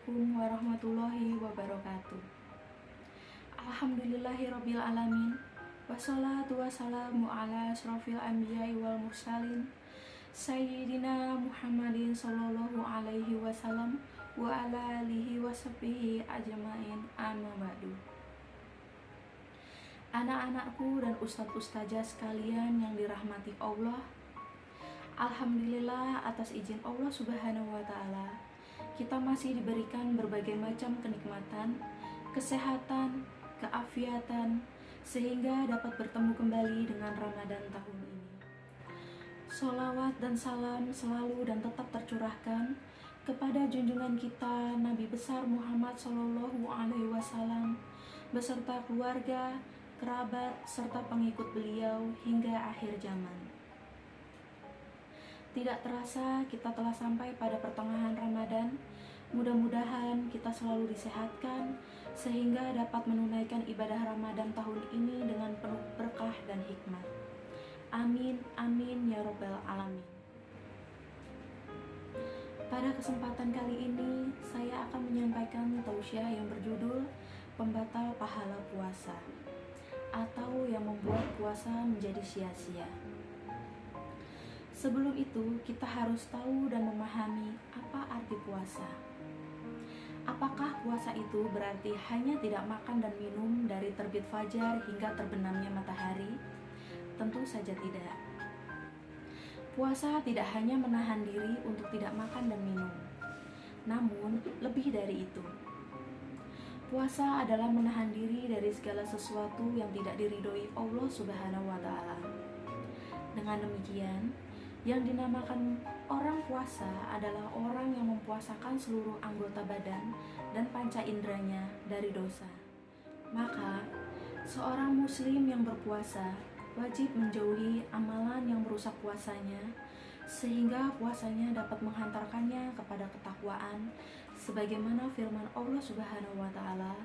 Assalamualaikum warahmatullahi wabarakatuh. Alhamdulillahirabbil alamin. Wassalatu wassalamu ala asrofil anbiya'i wal mursalin Sayyidina Muhammadin sallallahu alaihi wasallam wa ala alihi washabihi ajmain, amma ba'du. Anak-anakku dan ustadz-ustazah sekalian yang dirahmati Allah, alhamdulillah atas izin Allah subhanahu wa ta'ala, kita masih diberikan berbagai macam kenikmatan, kesehatan, keafiatan, sehingga dapat bertemu kembali dengan Ramadan tahun ini. Sholawat dan salam selalu dan tetap tercurahkan kepada junjungan kita Nabi besar Muhammad Sallallahu Alaihi Wasallam beserta keluarga, kerabat, serta pengikut beliau hingga akhir zaman. Tidak terasa kita telah sampai pada pertengahan Ramadan. Mudah-mudahan kita selalu disehatkan sehingga dapat menunaikan ibadah Ramadan tahun ini dengan penuh berkah dan hikmah. Amin, amin ya robbal alamin. Pada kesempatan kali ini, saya akan menyampaikan tausiah yang berjudul Pembatal Pahala Puasa, atau yang membuat puasa menjadi sia-sia. Sebelum itu, kita harus tahu dan memahami apa arti puasa. Apakah puasa itu berarti hanya tidak makan dan minum dari terbit fajar hingga terbenamnya matahari? Tentu saja tidak. Puasa tidak hanya menahan diri untuk tidak makan dan minum, namun lebih dari itu. Puasa adalah menahan diri dari segala sesuatu yang tidak diridhoi Allah Subhanahu wa Ta'ala. Dengan demikian, yang dinamakan orang puasa adalah orang yang mempuasakan seluruh anggota badan dan panca inderanya dari dosa. Maka, seorang muslim yang berpuasa wajib menjauhi amalan yang merusak puasanya, sehingga puasanya dapat menghantarkannya kepada ketakwaan, sebagaimana firman Allah Subhanahu wa Ta'ala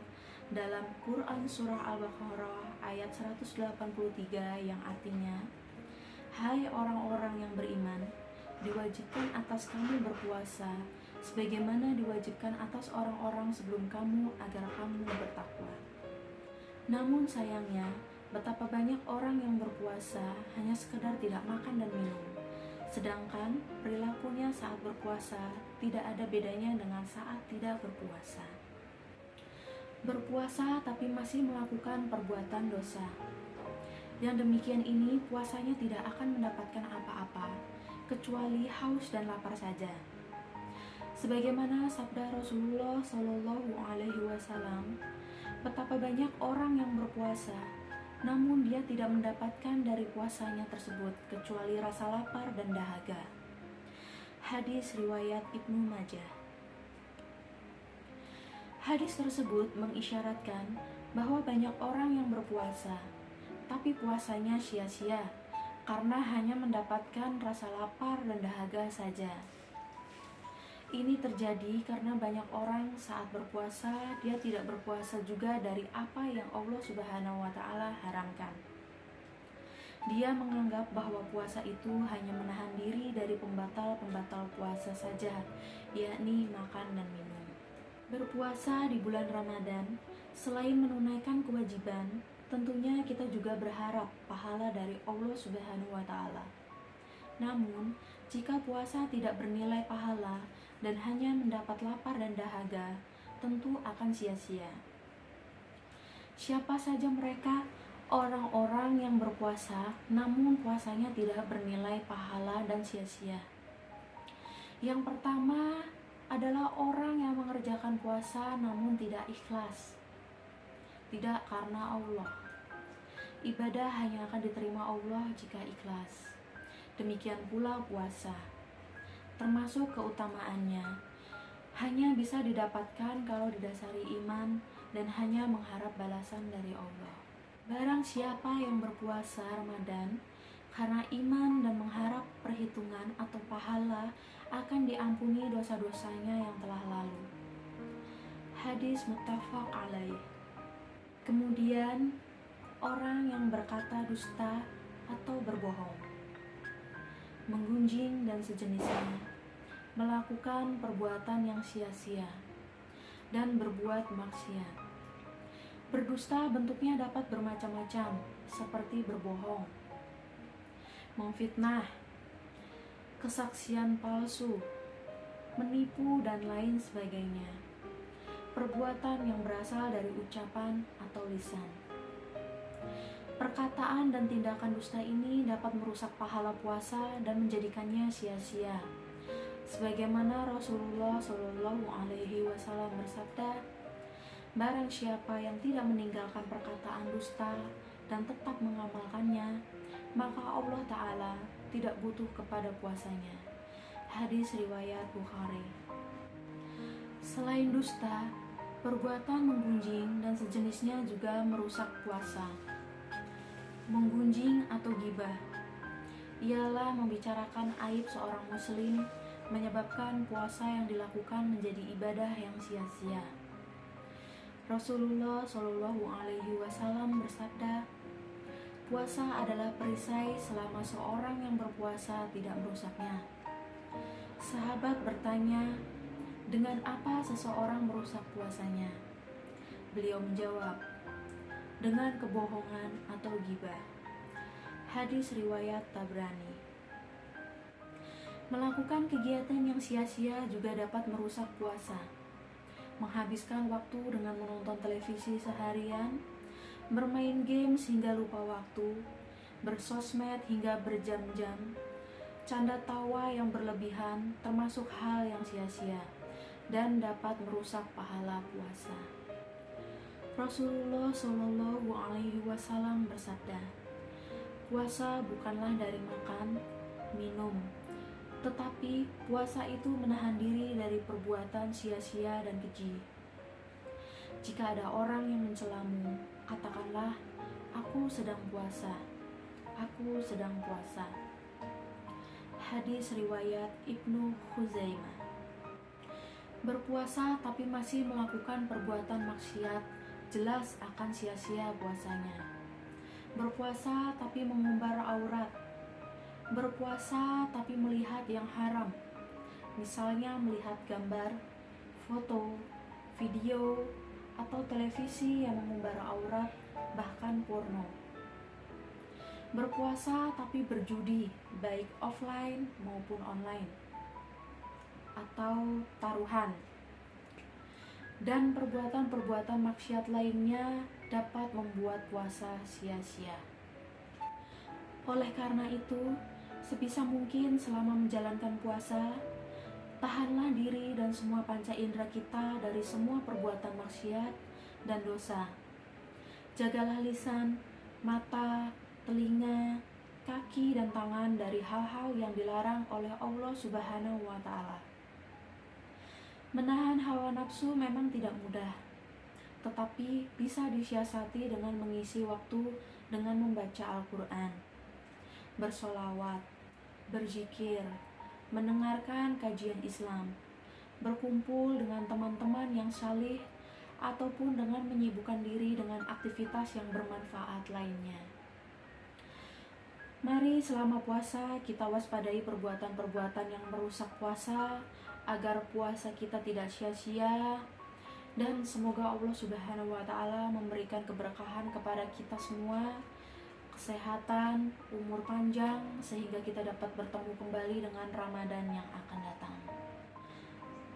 dalam Quran Surah Al-Baqarah ayat 183 yang artinya, "Hai orang-orang yang beriman, diwajibkan atas kamu berpuasa, sebagaimana diwajibkan atas orang-orang sebelum kamu agar kamu bertakwa." Namun sayangnya, betapa banyak orang yang berpuasa hanya sekedar tidak makan dan minum, sedangkan perilakunya saat berpuasa tidak ada bedanya dengan saat tidak berpuasa. Berpuasa tapi masih melakukan perbuatan dosa. Yang demikian ini puasanya tidak akan mendapatkan apa-apa kecuali haus dan lapar saja. Sebagaimana sabda Rasulullah Shallallahu Alaihi Wasallam, betapa banyak orang yang berpuasa, namun dia tidak mendapatkan dari puasanya tersebut kecuali rasa lapar dan dahaga. Hadis riwayat Ibnu Majah. Hadis tersebut mengisyaratkan bahwa banyak orang yang berpuasa tapi puasanya sia-sia karena hanya mendapatkan rasa lapar dan dahaga saja. Ini terjadi karena banyak orang saat berpuasa dia tidak berpuasa juga dari apa yang Allah Subhanahu wa Ta'ala haramkan. Dia menganggap bahwa puasa itu hanya menahan diri dari pembatal-pembatal puasa saja, yakni makan dan minum. Berpuasa di bulan Ramadan selain menunaikan kewajiban, tentunya kita juga berharap pahala dari Allah Subhanahu wa Ta'ala. Namun, jika puasa tidak bernilai pahala dan hanya mendapat lapar dan dahaga, tentu akan sia-sia. Siapa saja mereka? Orang-orang yang berpuasa namun puasanya tidak bernilai pahala dan sia-sia. Yang pertama adalah orang yang mengerjakan puasa namun tidak ikhlas. Tidak karena Allah. Ibadah hanya akan diterima Allah jika ikhlas. Demikian pula puasa. Termasuk keutamaannya, hanya bisa didapatkan kalau didasari iman dan hanya mengharap balasan dari Allah. Barang siapa yang berpuasa Ramadan karena iman dan mengharap perhitungan atau pahala, akan diampuni dosa-dosanya yang telah lalu. Hadis muttafaq alaih. Kemudian, orang yang berkata dusta atau berbohong, menggunjing dan sejenisnya, melakukan perbuatan yang sia-sia, dan berbuat maksiat. Berdusta bentuknya dapat bermacam-macam, seperti berbohong, memfitnah, kesaksian palsu, menipu, dan lain sebagainya. Perbuatan yang berasal dari ucapan atau lisan. Perkataan dan tindakan dusta ini dapat merusak pahala puasa dan menjadikannya sia-sia. Sebagaimana Rasulullah Shallallahu Alaihi Wasallam bersabda, barang siapa yang tidak meninggalkan perkataan dusta dan tetap mengamalkannya, maka Allah Ta'ala tidak butuh kepada puasanya. Hadis riwayat Bukhari. Selain dusta, perbuatan menggunjing dan sejenisnya juga merusak puasa. Menggunjing atau ghibah ialah membicarakan aib seorang muslim, menyebabkan puasa yang dilakukan menjadi ibadah yang sia-sia. Rasulullah Shallallahu Alaihi Wasallam bersabda, puasa adalah perisai selama seorang yang berpuasa tidak merusaknya. Sahabat bertanya, dengan apa seseorang merusak puasanya? Beliau menjawab, dengan kebohongan atau ghibah. Hadis riwayat Tabrani. Melakukan kegiatan yang sia-sia juga dapat merusak puasa. Menghabiskan waktu dengan menonton televisi seharian, bermain game hingga lupa waktu, bersosmed hingga berjam-jam, canda tawa yang berlebihan termasuk hal yang sia-sia dan dapat merusak pahala puasa. Rasulullah Shallallahu Alaihi Wasallam bersabda, puasa bukanlah dari makan, minum, tetapi puasa itu menahan diri dari perbuatan sia-sia dan keji. Jika ada orang yang mencelamu, katakanlah, aku sedang puasa, aku sedang puasa. Hadis riwayat Ibnu Khuzaimah. Berpuasa tapi masih melakukan perbuatan maksiat jelas akan sia-sia puasanya. Berpuasa tapi mengumbar aurat, berpuasa tapi melihat yang haram, misalnya melihat gambar, foto, video, atau televisi yang mengumbar aurat, bahkan porno. Berpuasa tapi berjudi, baik offline maupun online, atau taruhan, dan perbuatan-perbuatan maksiat lainnya dapat membuat puasa sia-sia. Oleh karena itu, sebisa mungkin selama menjalankan puasa, tahanlah diri dan semua panca indera kita dari semua perbuatan maksiat dan dosa. Jagalah lisan, mata, telinga, kaki, dan tangan dari hal-hal yang dilarang oleh Allah Subhanahu wa Ta'ala. Menahan hawa nafsu memang tidak mudah, tetapi bisa disiasati dengan mengisi waktu dengan membaca Al-Quran, bersolawat, berzikir, mendengarkan kajian Islam, berkumpul dengan teman-teman yang salih, ataupun dengan menyibukkan diri dengan aktivitas yang bermanfaat lainnya. Mari selama puasa kita waspadai perbuatan-perbuatan yang merusak puasa, agar puasa kita tidak sia-sia, dan semoga Allah Subhanahu wa Ta'ala memberikan keberkahan kepada kita semua, kesehatan, umur panjang, sehingga kita dapat bertemu kembali dengan Ramadan yang akan datang.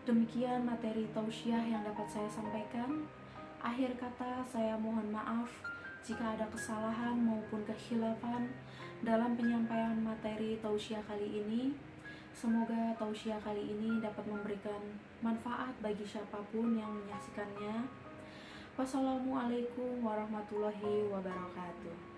Demikian materi tausiah yang dapat saya sampaikan. Akhir kata, saya mohon maaf jika ada kesalahan maupun kekhilafan dalam penyampaian materi tausiah kali ini. Semoga tausiah kali ini dapat memberikan manfaat bagi siapapun yang menyaksikannya. Wassalamualaikum warahmatullahi wabarakatuh.